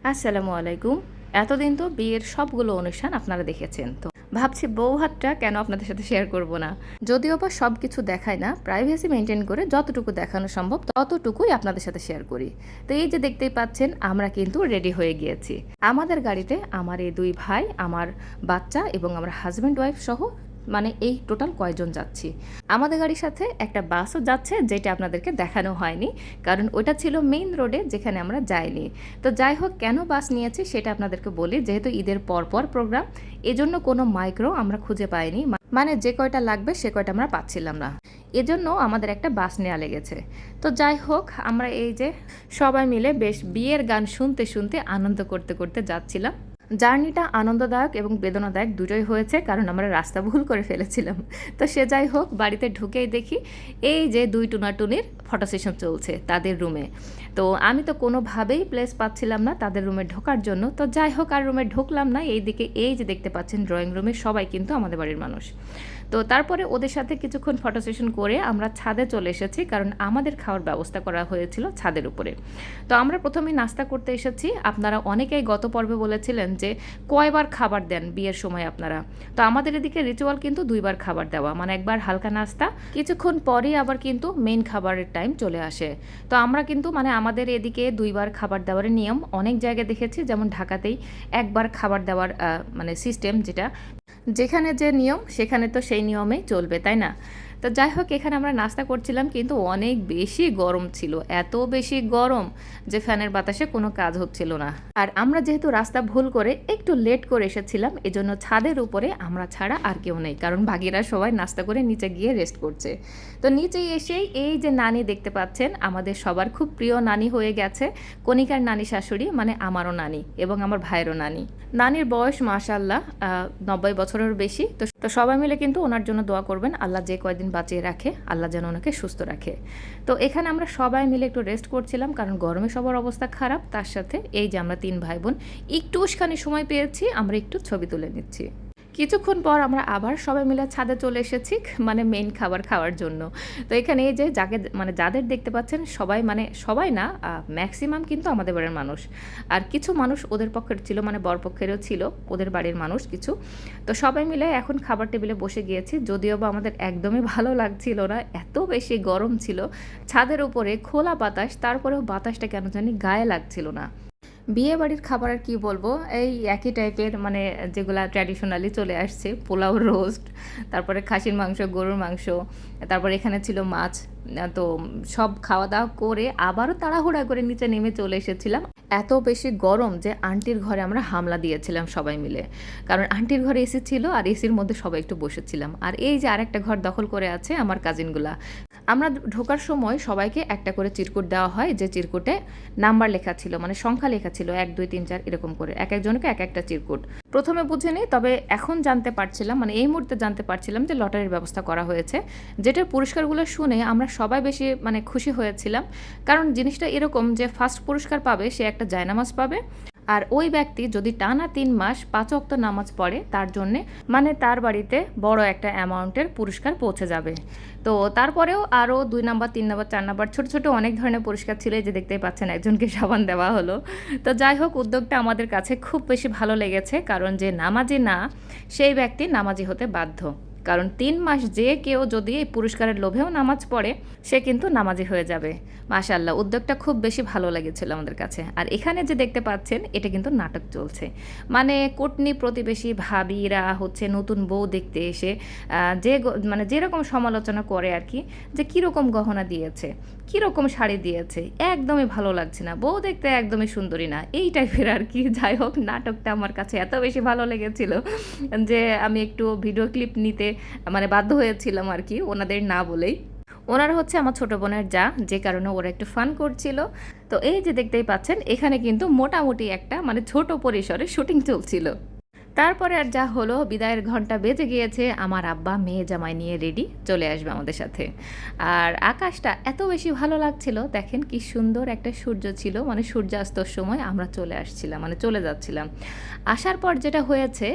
আসসালামু আলাইকুম। এতদিন তো বিয়ের সবগুলো অনুষ্ঠান আপনারা দেখেছেন। তো ভাবছি বউ ভাতটা কেন আপনাদের সাথে শেয়ার করব না। যদিও বা সবকিছু দেখাই না, প্রাইভেসি মেইনটেইন করে যতটুকু দেখানো সম্ভব ততটুকুই আপনাদের সাথে শেয়ার করি। তো এই যে দেখতেই পাচ্ছেন আমরা কিন্তু রেডি হয়ে গিয়েছি। আমাদের গাড়িতে আমার এই ২ ভাই, আমার বাচ্চা এবং আমরা হাসব্যান্ড ওয়াইফ সহ মানে এই টোটাল কয়জন যাচ্ছি। আমাদের গাড়ির সাথে একটা বাসও যাচ্ছে, যেটা আপনাদেরকে দেখানো হয়নি, কারণ ওটা ছিল মেইন রোডে যেখানে আমরা যাইনি। তো যাই হোক, কেন বাস নিয়েছি সেটা আপনাদেরকে বলি। যেহেতু ঈদের পরপর প্রোগ্রাম, এজন্য কোনো মাইক্রো আমরা খুঁজে পাইনি, মানে যে কয়টা লাগবে সে কয়টা আমরা পাচ্ছিলাম না, এজন্য আমাদের একটা বাস নেওয়া লেগেছে। তো যাই হোক, আমরা এই যে সবাই মিলে বেশ বিয়ের গান শুনতে শুনতে আনন্দ করতে করতে যাচ্ছিলাম। জার্নিটা আনন্দদায়ক এবং বেদনাদায়ক দুটোই হয়েছে, কারণ আমরা রাস্তা ভুল করে ফেলেছিলাম। তো সে যাই হোক, বাড়িতে ঢুকেই দেখি এই যে ২ টুনাটুনির ফটো সেশন চলছে তাদের রুমে। তো আমি তো কোনোভাবেই প্লেস পাচ্ছিলাম না তাদের রুমে ঢোকার জন্য। তো যাই হোক, আর রুমে ঢুকলাম না। এইদিকে এই যে দেখতে পাচ্ছেন ড্রয়িং রুমে সবাই কিন্তু আমাদের বাড়ির মানুষ। তো তারপরে ওদের সাথে কিছুক্ষণ ফটো সেশন করে আমরা ছাদে চলে এসেছি, কারণ আমাদের খাওয়ার ব্যবস্থা করা হয়েছিল ছাদের উপরে। তো আমরা প্রথমেই নাস্তা করতে এসেছি। আপনারা অনেকেই গত পর্বে বলেছিলেন যে কয়বার খাবার দেন বিয়ের সময় আপনারা। তো আমাদের এদিকে রিচুয়াল কিন্তু ২ বার খাবার দেওয়া, মানে একবার হালকা নাস্তা, কিছুক্ষণ পরেই আবার কিন্তু মেইন খাবারের টাইম চলে আসে। তো আমরা কিন্তু মানে আমাদের এদিকে ২ বার খাবার দেওয়ার নিয়ম অনেক জায়গায় দেখেছি, যেমন ঢাকাতেই একবার খাবার দেওয়ার মানে সিস্টেম, যেটা যেখানে যে নিয়ম সেখানে তো সেই নিয়মেই চলবে, তাই না? তো যাই হোক, এখানে আমরা নাস্তা করছিলাম, কিন্তু অনেক বেশি গরম ছিল, এত বেশি গরম যে ফ্যানের বাতাসে কোনো কাজ হচ্ছিল না। আর আমরা যেহেতু রাস্তা ভুল করে একটু লেট করে এসেছিলাম, এজন্য ছাদের উপরে আমরা ছাড়া আর কেউ নেই, কারণ বাকিরা সবাই নাস্তা করে নিচে গিয়ে রেস্ট করছে। তো নিচে এসেই এই যে নানি দেখতে পাচ্ছেন, আমাদের সবার খুব প্রিয় নানি হয়ে গেছে, কণিকার নানি শাশুড়ি, মানে আমারও নানি এবং আমার ভাইয়েরও নানি। নানির বয়স মাশাআল্লাহ ৯০ বছরের বেশি। তো সবাই মিলে কিন্তু ওনার জন্য দোয়া করবেন, আল্লাহ যে কয়দিন বাঁচিয়ে রাখে আল্লাহ যেন ওনাকে সুস্থ রাখে। তো এখানে আমরা সবাই মিলে একটু রেস্ট করছিলাম, কারণ গরমে সবার অবস্থা খারাপ। তার সাথে এই যে আমরা ৩ ভাই বোন একটু উস্কানি সময় পেয়েছি, আমরা একটু ছবি তুলে নিচ্ছি। কিছুক্ষণ পর আমরা আবার সবাই মিলে ছাদে চলে এসেছি, মানে মেইন খাবার খাওয়ার জন্য। তো এখানে এই যে মানে যাদের দেখতে পাচ্ছেন সবাই, মানে সবাই না, ম্যাক্সিমাম কিন্তু আমাদের বাড়ির মানুষ। আর কিছু মানুষ ওদের পক্ষের ছিল, মানে বরপক্ষেরও ছিল ওদের বাড়ির মানুষ কিছু। তো সবাই মিলে এখন খাবার টেবিলে বসে গিয়েছি, যদিও বা আমাদের একদমই ভালো লাগছিল না, এত বেশি গরম ছিল। ছাদের উপরে খোলা বাতাস, তারপরেও বাতাসটা কেন জানি গায়ে লাগছিল না। বিয়ে বাড়ির খাবার আর কি বলবো, এই একই টাইপের, মানে যেগুলা ট্র্যাডিশনালি চলে আসছে, পোলাও, রোস্ট, তারপরে খাসির মাংস, গরুর মাংস, তারপরে এখানে ছিল মাছ। তো সব খাওয়া দাওয়া করে আবারও তাড়াহুড়া করে নিচে নেমে চলে এসেছিলাম। এত বেশি গরম যে আন্টির ঘরে আমরা হামলা দিয়েছিলাম সবাই মিলে, কারণ আন্টির ঘরে এসি ছিল আর এসির মধ্যে সবাই একটু বসেছিলাম। আর এই যে আরেকটা ঘর দখল করে আছে আমার কাজিনগুলা। আমরা ঢোকার সময় সবাইকে একটা করে চিরকুট দেওয়া হয়, যে চিরকুটে নাম্বার লেখা ছিল, মানে সংখ্যা লেখা ছিল ১ ২ ৩ ৪ এরকম করে, এক একজনকে এক একটা চিরকুট। প্রথমে বুঝিনি, তবে এখন জানতে পারছিলাম, মানে এই মুহূর্তে জানতে পারছিলাম যে লটারির ব্যবস্থা করা হয়েছে, যেটার পুরস্কারগুলো শুনে আমরা সবাই বেশি মানে খুশি হয়েছিলাম। কারণ জিনিসটা এরকম যে ফার্স্ট পুরস্কার পাবে সে একটা জায়নামাজ পাবে, আর ওই ব্যক্তি যদি টানা ৩ মাস ৫ ওয়াক্ত নামাজ পড়ে তার জন্যে, মানে তার বাড়িতে বড় একটা অ্যামাউন্টের পুরস্কার পৌঁছে যাবে। তো তারপরেও আরও ২ নাম্বার ৩ নাম্বার ৪ নাম্বার ছোট ছোট অনেক ধরনের পুরস্কার ছিল, যে দেখতেই পাচ্ছেন একজনকে সাবান দেওয়া হলো। তো যাই হোক, উদ্যোগটা আমাদের কাছে খুব বেশি ভালো লেগেছে, কারণ যে নামাজি না সেই ব্যক্তি নামাজি হতে বাধ্য। কারণ ৩ মাস যে কেউ যদি এই পুরস্কারের লোভেও নামাজ পড়ে সে কিন্তু নামাজি হয়ে যাবে। মাশাআল্লাহ, উদ্যোগটা খুব বেশি ভালো লেগেছিল আমাদের কাছে। আর এখানে যে দেখতে পাচ্ছেন এটা কিন্তু নাটক চলছে, মানে কুটনি প্রতিবেশী ভাবিরা হচ্ছে নতুন বউ দেখতে এসে মানে যেরকম সমালোচনা করে আর কি, যে কীরকম গহনা দিয়েছে, কীরকম শাড়ি দিয়েছে, একদমই ভালো লাগছে না, বউ দেখতে একদমই সুন্দরী না, এই টাইপের আর কি। যাই হোক, নাটকটা আমার কাছে এত বেশি ভালো লেগেছিল যে আমি একটু ভিডিও ক্লিপ নিতে মানে বাধ্য হয়েছিলাম আর কি, ওনাদের না বলেই। ওনারা হচ্ছে আমার ছোটো বোনের যে কারণে ওরা একটু ফান করছিল। তো এই যে দেখতেই পাচ্ছেন এখানে কিন্তু মোটামুটি একটা মানে ছোট পরিসরে শুটিং চলছিল। তারপরে আর যা হলো, বিদায়ের ঘন্টা বেজে গিয়েছে, আমার আব্বা মেয়ে জামাই নিয়ে রেডি চলে আসবে আমাদের সাথে। আর আকাশটা এত বেশি ভালো লাগছিল, দেখেন কি সুন্দর একটা সূর্য ছিল, মানে সূর্যাস্তর সময় আমরা চলে আসছিলাম, মানে চলে যাচ্ছিলাম। আসার পর যেটা হয়েছে,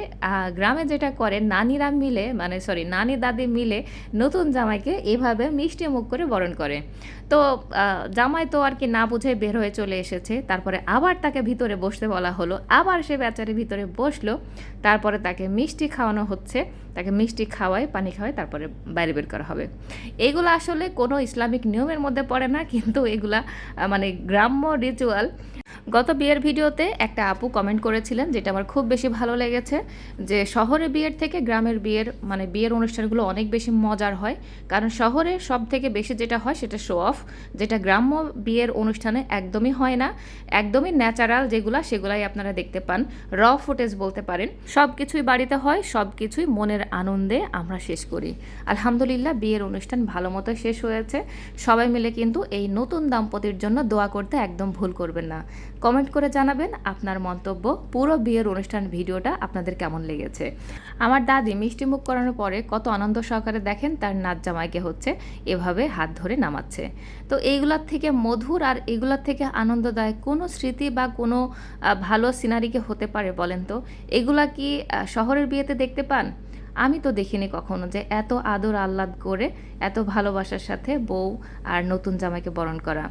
গ্রামে যেটা করে নানিরা মিলে, মানে সরি নানি দাদি মিলে নতুন জামাইকে এভাবে মিষ্টি মুখ করে বরণ করে। তো জামাই তো আর কি না বুঝে বের হয়ে চলে এসেছে, তারপরে আবার তাকে ভিতরে বসতে বলা হলো, আবার সে বেচারি ভিতরে বসলো। তারপরে তাকে মিষ্টি খাওয়ানো হচ্ছে, তাকে মিষ্টি খাওয়ায়, পানি খাওয়ায়, তারপরে বাইরে বের করা হবে। এগুলো আসলে কোনো ইসলামিক নিয়মের মধ্যে পড়ে না, কিন্তু এগুলা মানে গ্রাম্য রিচুয়াল। গত বিয়ের ভিডিওতে একটা আপু কমেন্ট করেছিলেন, যেটা আমার খুব বেশি ভালো লেগেছে, যে শহরে বিয়ের থেকে গ্রামের বিয়ের মানে বিয়ের অনুষ্ঠানগুলো অনেক বেশি মজার হয়। কারণ শহরে সব থেকে বেশি যেটা হয় সেটা শো অফ, যেটা গ্রাম্য বিয়ের অনুষ্ঠানে একদমই হয় না। একদমই ন্যাচারাল যেগুলা, সেগুলাই আপনারা দেখতে পান, র ফুটেজ বলতে পারেন। সব কিছুই বাড়িতে হয়, সব কিছুই মনের আনন্দে আমরা শেষ করি। আলহামদুলিল্লাহ বিয়ের অনুষ্ঠান ভালো মতো শেষ হয়েছে। সবাই মিলে কিন্তু এই নতুন দম্পতির জন্য দোয়া করতে একদম ভুল করবেন না। কমেন্ট করে জানাবেন আপনার মন্তব্য, পুরো বিয়ের অনুষ্ঠান ভিডিওটা আপনাদের কেমন লেগেছে। আমার দাদি মিষ্টি মুখ করানোর পরে কত আনন্দ সহকারে দেখেন তার নাচ জামাইকে হচ্ছে এভাবে হাত ধরে নামাচ্ছে। তো এইগুলার থেকে মধুর আর এগুলার থেকে আনন্দদায়ক কোনো স্মৃতি বা কোনো ভালো সিনারিকে হতে পারে বলেন তো? এগুলা কি শহরের বিয়েতে দেখতে পান? আমি তো দেখিনি কখনো যে এত আদর আহ্লাদ করে এত ভালোবাসার সাথে বউ আর নতুন জামাইকে বরণ করা।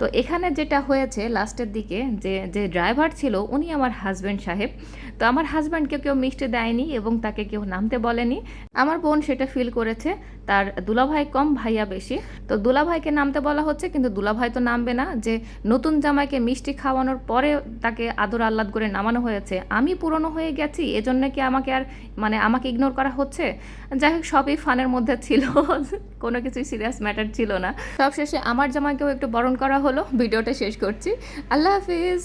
তো এখানে যেটা হয়েছে লাস্টের দিকে, যে যে ড্রাইভার ছিল উনি আমার হাজব্যান্ড সাহেব। তো আমার হাজব্যান্ডকে কেউ মিষ্টি দেয়নি এবং তাকে কেউ নামতে বলেনি। আমার বোন সেটা ফিল করেছে, তার দুলাভাই কম ভাইয়া বেশি। তো দুলাভাইকে নামতে বলা হচ্ছে, কিন্তু দুলাভাই তো নামবে না, যে নতুন জামাইকে মিষ্টি খাওয়ানোর পরে তাকে আদর আহ্লাদ করে নামানো হয়েছে। আমি পুরনো হয়ে গেছি এজন্য কি আমাকে আর মানে আমাকে ইগনোর করা হচ্ছে? যাই হোক, সবই ফানের মধ্যে ছিল, কোনো কিছুই সিরিয়াস ম্যাটার ছিল না। সবশেষে আমার জামাইকেও একটু বরণ করা হলো। ভিডিওটা শেষ করছি। আল্লাহ হাফিজ।